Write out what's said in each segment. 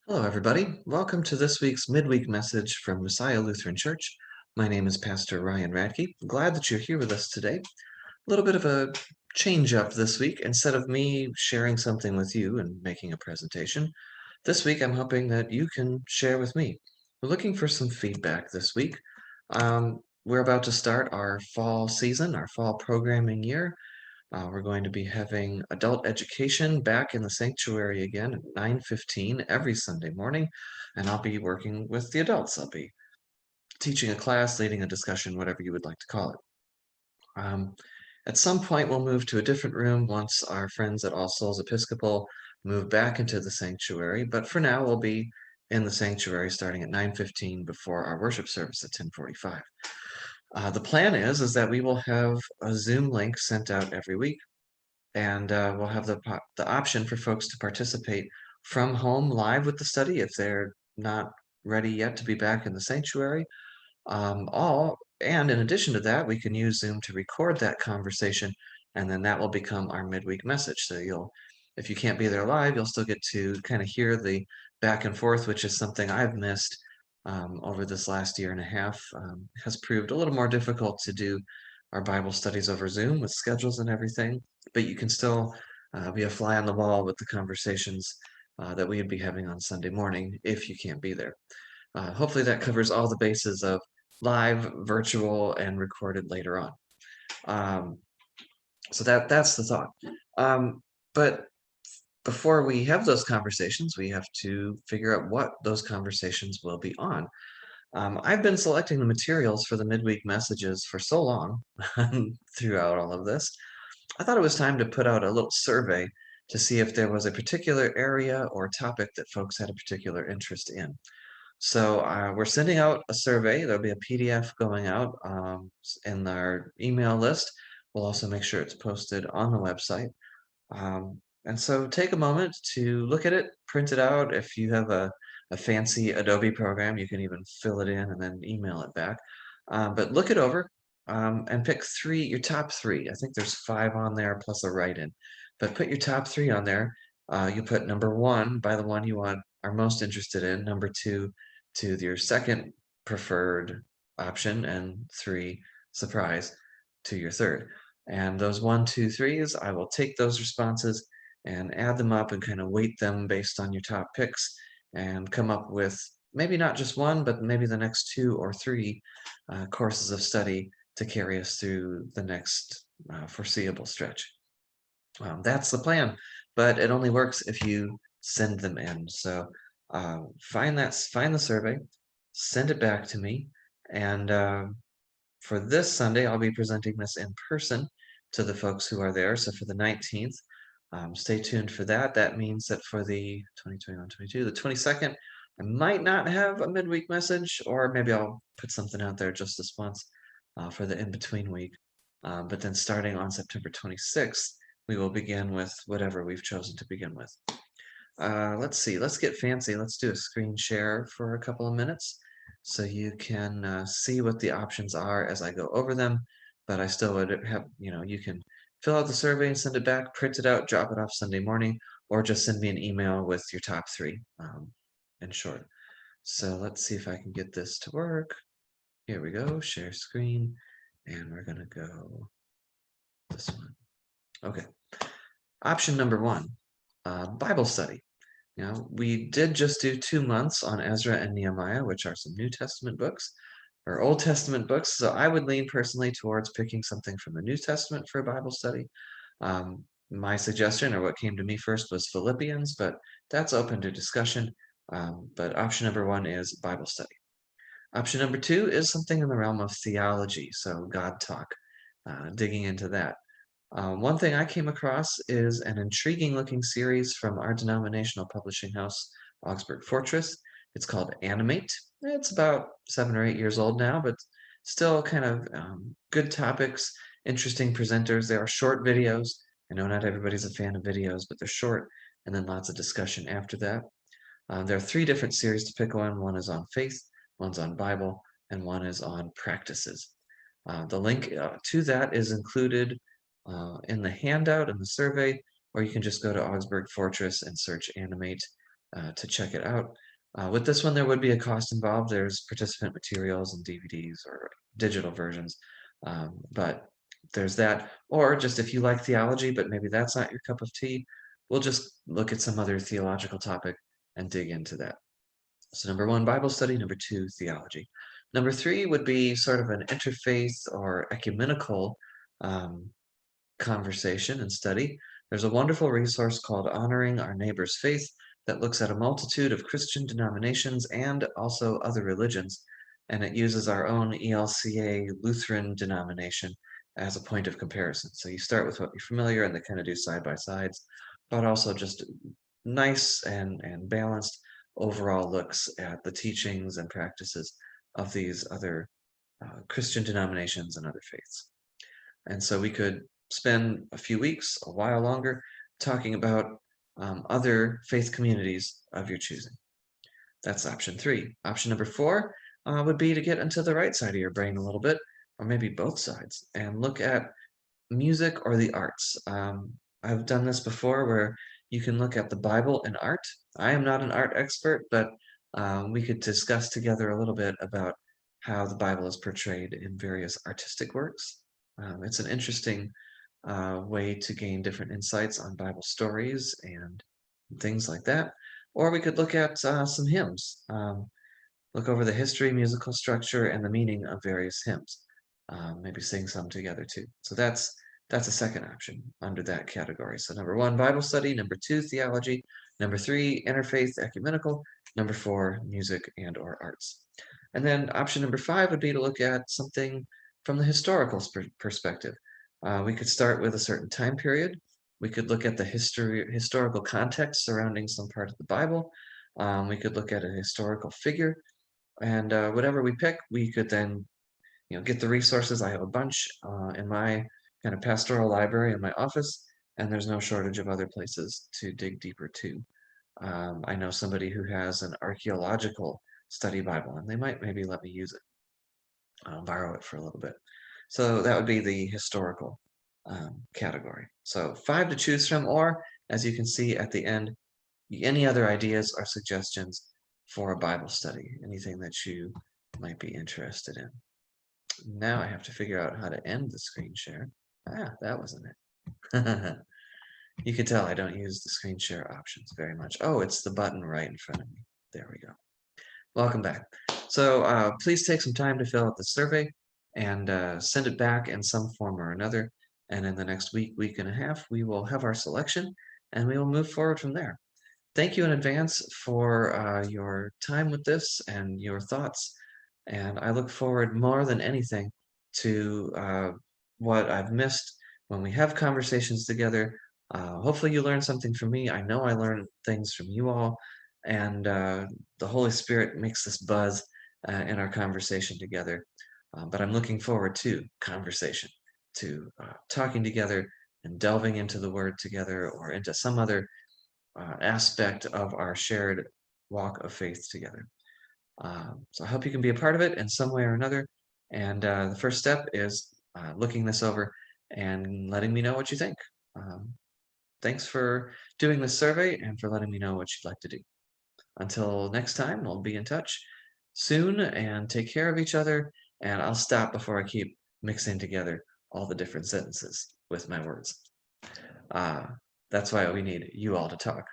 Hello, everybody. Welcome to this week's midweek message from Messiah Lutheran Church. My name is Pastor Ryan Radke. I'm glad that you're here with us today. A little bit of a change up this week. Instead of me sharing something with you and making a presentation, this week I'm hoping that you can share with me. We're looking for some feedback this week. We're about to start our fall season, our fall programming year. We're going to be having adult education back in the sanctuary again at 9:15 every Sunday morning, and I'll be working with the adults. I'll be teaching a class, leading a discussion, whatever you would like to call it. Um, at some point, we'll move to a different room once our friends at All Souls Episcopal move back into the sanctuary, but for now, we'll be in the sanctuary starting at 9:15 before our worship service at 10:45. The plan is that we will have a Zoom link sent out every week, and we'll have the option for folks to participate from home live with the study if they're not ready yet to be back in the sanctuary. And in addition to that, we can use Zoom to record that conversation, and then that will become our midweek message. So if you can't be there live, you'll still get to kind of hear the back and forth, which is something I've missed over this last year and a half. Has proved a little more difficult to do our Bible studies over Zoom with schedules and everything, but you can still be a fly on the wall with the conversations that we would be having on Sunday morning if you can't be there. Hopefully that covers all the bases of live, virtual, and recorded later on. Um, so that's the thought. But before we have those conversations, we have to figure out what those conversations will be on. I've been selecting the materials for the midweek messages for so long throughout all of this. I thought it was time to put out a little survey to see if there was a particular area or topic that folks had a particular interest in. So we're sending out a survey. There'll be a PDF going out in our email list. We'll also make sure it's posted on the website. And so take a moment to look at it, print it out. If you have a fancy Adobe program, you can even fill it in and then email it back. But look it over and pick your top three. I think there's 5 on there plus a write-in. But put your top 3 on there. You put number 1 by the one you are most interested in, number 2 to your second preferred option, and 3, surprise, to your third. And those 1, 2, 3s, I will take those responses and add them up and kind of weight them based on your top picks and come up with maybe not just one, but maybe the next 2 or 3 courses of study to carry us through the next foreseeable stretch. That's the plan, but it only works if you send them in. So find the survey, send it back to me, and for this Sunday, I'll be presenting this in person to the folks who are there. So for the 19th, stay tuned for that. That means that for the 2021-22, the 22nd, I might not have a midweek message, or maybe I'll put something out there just this once for the in-between week. But then starting on September 26th, we will begin with whatever we've chosen to begin with. Let's see, let's get fancy. Let's do a screen share for a couple of minutes so you can see what the options are as I go over them. But I still would have, you can fill out the survey and send it back, print it out, drop it off Sunday morning, or just send me an email with your top 3 in short. So let's see if I can get this to work. Here we go, share screen, and we're gonna go this one. Okay, option number 1, Bible study. We did just do 2 months on Ezra and Nehemiah, which are some New Testament books, or Old Testament books. So I would lean personally towards picking something from the New Testament for a Bible study. My suggestion, or what came to me first, was Philippians, but that's open to discussion. But option number 1 is Bible study. Option number 2 is something in the realm of theology, so God talk, digging into that. One thing I came across is an intriguing looking series from our denominational publishing house, Augsburg Fortress. It's called Animate. It's about 7 or 8 years old now, but still kind of good topics, interesting presenters. They are short videos. I know not everybody's a fan of videos, but they're short, and then lots of discussion after that. There are 3 different series to pick on. One is on faith, one's on Bible, and one is on practices. The link to that is included in the handout and the survey, or you can just go to Augsburg Fortress and search Animate to check it out. With this one, there would be a cost involved. There's participant materials and DVDs or digital versions, but there's that. Or just if you like theology, but maybe that's not your cup of tea, we'll just look at some other theological topic and dig into that. So number one, Bible study. Number two, theology. Number three would be sort of an interfaith or ecumenical um, conversation and study. There's a wonderful resource called Honoring Our Neighbor's Faith that looks at a multitude of Christian denominations and also other religions, and it uses our own ELCA Lutheran denomination as a point of comparison. So you start with what you're familiar and they kind of do side by sides, but also just nice and balanced overall looks at the teachings and practices of these other Christian denominations and other faiths. And so we could spend a few weeks, a while longer, talking about other faith communities of your choosing. That's option three. Option number four would be to get into the right side of your brain a little bit, or maybe both sides, and look at music or the arts. I've done this before where you can look at the Bible and art. I am not an art expert, but we could discuss together a little bit about how the Bible is portrayed in various artistic works. It's an interesting way to gain different insights on Bible stories and things like that. Or we could look at some hymns, look over the history, musical structure, and the meaning of various hymns. Maybe sing some together too. So that's a second option under that category. So number one, Bible study. Number two, theology. Number three, interfaith ecumenical. Number four, music and or arts. And then option number five would be to look at something from the historical perspective. We could start with a certain time period. We could look at the historical context surrounding some part of the Bible. We could look at a historical figure, and whatever we pick, we could then, get the resources. I have a bunch in my kind of pastoral library in my office, and there's no shortage of other places to dig deeper too. I know somebody who has an archaeological study Bible, and they might maybe let me use it, borrow it for a little bit. So that would be the historical category. So 5 to choose from, or as you can see at the end, any other ideas or suggestions for a Bible study, anything that you might be interested in. Now I have to figure out how to end the screen share. That wasn't it. You can tell I don't use the screen share options very much. Oh, it's the button right in front of me. There we go. Welcome back. So please take some time to fill out the survey and send it back in some form or another. And in the next week, week and a half, we will have our selection and we will move forward from there. Thank you in advance for your time with this and your thoughts. And I look forward more than anything to what I've missed when we have conversations together. Hopefully you learn something from me. I know I learned things from you all. And the Holy Spirit makes this buzz in our conversation together. But I'm looking forward to conversation, to talking together and delving into the Word together or into some other aspect of our shared walk of faith together. So I hope you can be a part of it in some way or another. And the first step is looking this over and letting me know what you think. Thanks for doing this survey and for letting me know what you'd like to do. Until next time, we'll be in touch soon and take care of each other. And I'll stop before I keep mixing together all the different sentences with my words. That's why we need you all to talk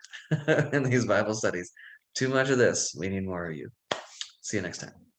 in these Bible studies. Too much of this. We need more of you. See you next time.